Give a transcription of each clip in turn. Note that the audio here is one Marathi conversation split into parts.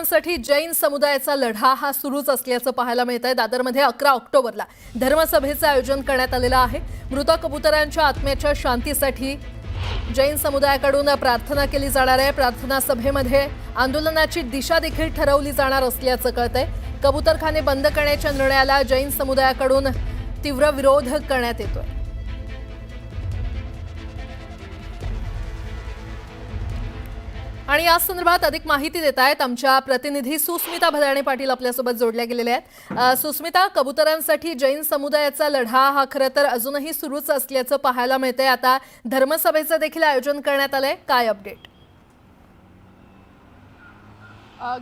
कबुतरांसाठी जैन समुदायाचा लढा हा सुरूच असल्याचं पाहायला मिळतंय। दादरमध्ये 11 ऑक्टोबरला धर्मसभेचं आयोजन करण्यात आलेलं आहे। मृत कबुतरांच्या आत्म्याच्या शांतीसाठी जैन समुदायाकडून प्रार्थना केली जाणार आहे। प्रार्थना सभेमध्ये आंदोलनाची दिशा देखील ठरवली जाणार असल्याचं कळतंय। कबूतरखाने बंद करण्याच्या निर्णयाला जैन समुदायाकडून तीव्र विरोध करण्यात येतोय। आणि या संदर्भात अधिक माहिती देत आहेत आमच्या प्रतिनिधी सुस्मिता भदाणे पाटील आपल्यासोबत जोडल्या गेलेल्या आहेत। सुस्मिता, कबुतरांसाठी जैन समुदायाचा लढा हा खरं तर अजूनही सुरूच असल्याचं पाहायला मिळतंय। आता धर्मसभेचं देखील आयोजन करण्यात आलंय, काय अपडेट?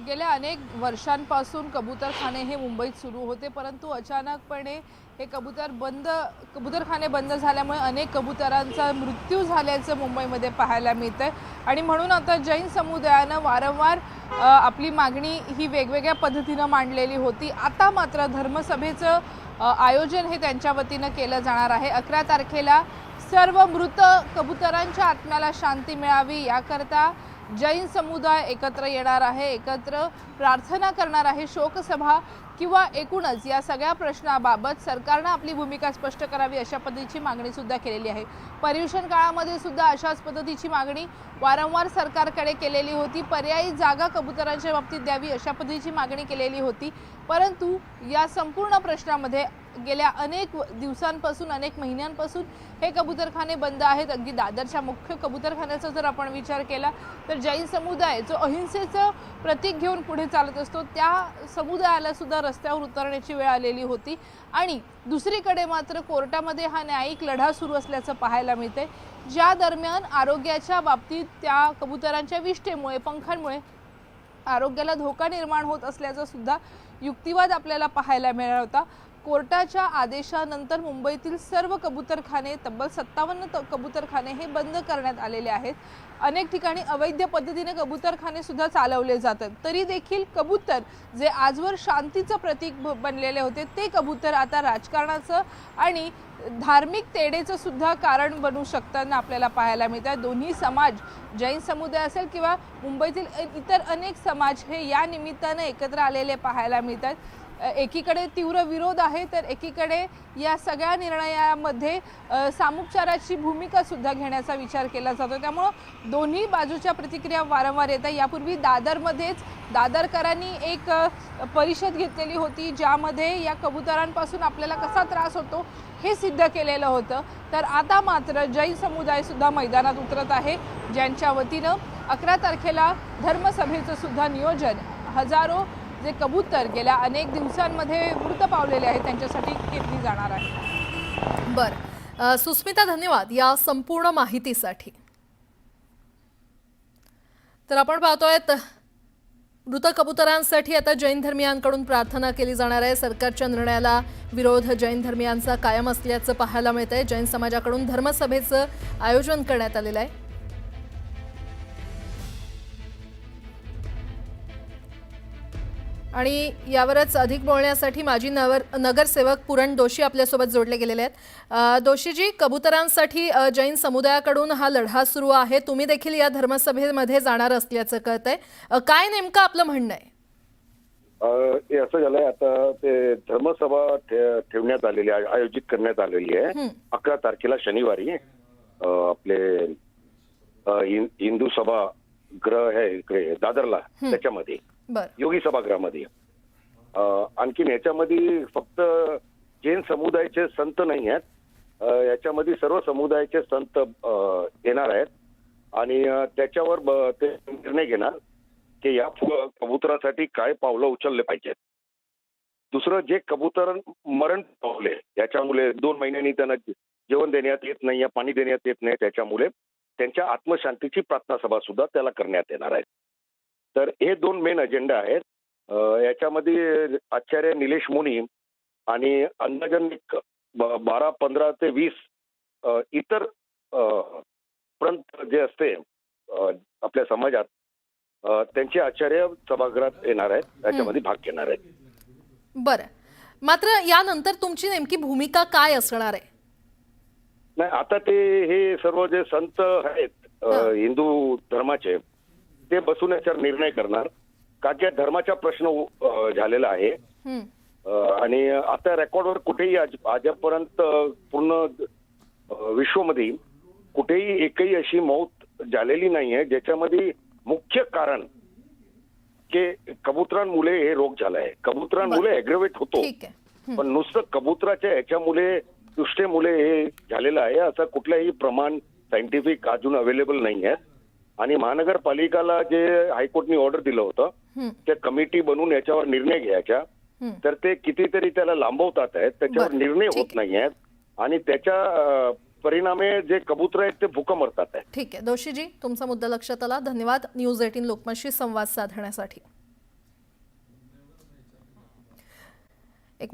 गेल्या अनेक वर्षांपासून कबूतरखाने हे मुंबईत सुरू होते, परंतु अचानकपणे हे कबूतरखाने बंद झाल्यामुळे अनेक कबुतरांचा मृत्यू झाल्याचं मुंबईमध्ये पाहायला मिळतंय। आणि म्हणून आता जैन समुदायानं वारंवार आपली मागणी ही वेगवेगळ्या पद्धतीनं मांडलेली होती। आता मात्र धर्मसभेचं आयोजन हे त्यांच्या वतीनं केलं जाणार आहे। 11 तारखेला सर्व मृत कबुतरांच्या आत्म्याला शांती मिळावी याकरता जैन समुदाय एकत्र येणार आहे, एकत्र प्रार्थना करणार आहे। शोकसभा किंवा एकूणच या सगळ्या प्रश्नाबाबत सरकारने आपली भूमिका स्पष्ट करावी अशा पद्धतीची मागणी सुद्धा केलेली आहे। पर्युषण काळामध्ये सुद्धा अशाच पद्धतीची मागणी वारंवार सरकारकडे केलेली होती। पर्यायी जागा कबुतरांच्या बाबतीत द्यावी अशा पद्धतीची मागणी केलेली होती, परंतु या संपूर्ण प्रश्नामध्ये गेल्या अनेक दिवसांपासून अनेक महिन्यांपासून हे कबूतरखाने बंद आहेत। अगदी दादरच्या मुख्य कबूतरखान्याचा जर आपण विचार केला तर जैन समुदाय जो अहिंसेचं प्रतीक घेऊन पुढे चालत असतो त्या समुदायाला सुद्धा रस्त्यावर उतरण्याची वेळ आलेली होती। आणि दुसरीकडे मात्र कोर्टामध्ये हा न्यायिक लढा सुरू असल्याचं पाहायला मिळते, ज्या दरम्यान आरोग्याच्या बाबतीत त्या कबुतरांच्या विष्ठेमुळे पंखांमुळे आरोग्याला धोका निर्माण होत असल्याचा सुद्धा युक्तिवाद आपल्याला पाहायला मिळाला होता। कोर्टाच्या आदेशानंतर मुंबईतील सर्व कबूतरखाने तब्बल 57 कबूतरखाने हे बंद करण्यात आलेले आहेत। अनेक ठिकाणी अवैध पद्धतीने कबूतरखाने सुद्धा चालवले जातात, तरी देखील कबूतर जे आजवर शांतीचं प्रतीक बनलेले होते ते कबूतर आता राजकारणाचं आणि धार्मिक तेढेचं सुद्धा कारण बनू शकताना आपल्याला पाहायला मिळतात। दोन्ही समाज, जैन समुदाय असेल किंवा मुंबईतील इतर अनेक समाज हे या निमित्ताने एकत्र आलेले पाहायला मिळतात। एकीकडे तीव्र विरोध आहे तर एकीकडे या सगळ्या निर्णयामध्ये सामुपचाराची भूमिका सुद्धा घेण्याचा विचार केला जातो। त्यामुळे दोन्ही बाजूच्या प्रतिक्रिया वारंवार येतात। यापूर्वी दादरमध्येच दादरकरांनी एक परिषद घेतलेली होती, ज्यामध्ये या कबुतरांपासून आपल्याला कसा त्रास होतो हे सिद्ध केलेलं होतं। तर आता मात्र जैन समुदाय सुद्धा मैदानात उतरत आहे, ज्यांच्या वतीनं 11 तारखेला धर्मसभेचं सुद्धा नियोजन हजारो जे कबूतर गेल्या अनेक दिवसांमध्ये मृत पावलेले आहेत त्यांच्यासाठी केली जाणार आहे। बरं, सुस्मिता धन्यवाद या संपूर्ण माहितीसाठी। तर आपण पाहतोय मृत कबुतरांसाठी आता जैन धर्मीयांकडून प्रार्थना केली जाणार आहे। सरकारच्या निर्णयाला विरोध जैन धर्मीयांचा कायम असल्याचं पाहायला मिळतंय। जैन समाजाकडून धर्मसभेचं आयोजन करण्यात आलेलं आहे। आणि यावरच अधिक बोलण्यासाठी माजी नगरसेवक पुरण दोशी आपल्यासोबत जोडले गेलेले आहेत। दोशीजी, कबुतरांसाठी जैन समुदायाकडून हा लढा सुरू आहे, तुम्ही देखील या धर्मसभेमध्ये जाणार असल्याचं कळतंय, काय नेमकं आपलं म्हणणं आहे? हे असं झालंय, आता ते धर्मसभा ठेवण्यात आलेली आहे, आयोजित करण्यात आलेली आहे 11 तारखेला शनिवारी आपले हिंदू सभा गृह आहे इकडे दादरला, त्याच्यामध्ये योगी सभागृहामध्ये। आणखीन याच्यामध्ये फक्त जैन समुदायाचे संत नाही आहेत, याच्यामध्ये सर्व समुदायाचे संत येणार आहेत आणि त्याच्यावर ते निर्णय घेणार की या कबुतरासाठी काय पावलं उचलले पाहिजेत। दुसरं, जे कबूतर मरण पावले याच्यामुळे 2 महिन्यांनी त्यांना जेवण देण्यात येत नाही, पाणी देण्यात येत नाही, त्याच्यामुळे त्यांच्या आत्मशांतीची प्रार्थना सभा सुद्धा त्याला करण्यात येणार आहे। तर हे 2 मेन अजेंडा आहेत। याच्यामध्ये आचार्य निलेश मुनी आणि अंदाजन 12, 15 ते 20 इतर पंथ जे असते आपल्या समाजात त्यांचे आचार्य सभागृहात येणार आहेत, त्याच्यामध्ये भाग घेणार आहेत। बरं, मात्र यानंतर तुमची नेमकी भूमिका काय असणार आहे? नाही, आता ते हे सर्व जे संत आहेत हिंदू धर्माचे ते बसून याच्यावर निर्णय करणार, का की धर्माचा प्रश्न झालेला आहे. हं. आणि आता रेकॉर्डवर कुठेही आजपर्यंत पूर्ण विश्वमध्ये कुठेही एकही अशी मौत झालेली नाहीये ज्याच्यामध्ये मुख्य कारण की कबुतरांमुळे हे रोग झालाय. कबुतरांमुळे ऍग्रेवेट होतो, ठीक आहे. पण नुसतं कबुतराच्या ह्याच्यामुळे दुष्टेमुळे हे झालेलं आहे असं कुठलंही प्रमाण सायंटिफिक अजून अवेलेबल नाही आहे. आणि महानगरपालिकाला जे हायकोर्टने ऑर्डर दिलं होतं त्या कमिटी बनवून याच्यावर निर्णय घ्यायच्या, तर ते कितीतरी त्याला लांबवतात आहेत, त्याच्यावर बरं, निर्णय ठीक होत नाही आहेत आणि त्याच्या परिणामे जे कबूतर आहेत ते भुकं मरतात आहेत. ठीक आहे दोशीजी, तुमचा मुद्दा लक्षात आला. धन्यवाद न्यूज 18 लोकमतशी संवाद साधण्यासाठी. एक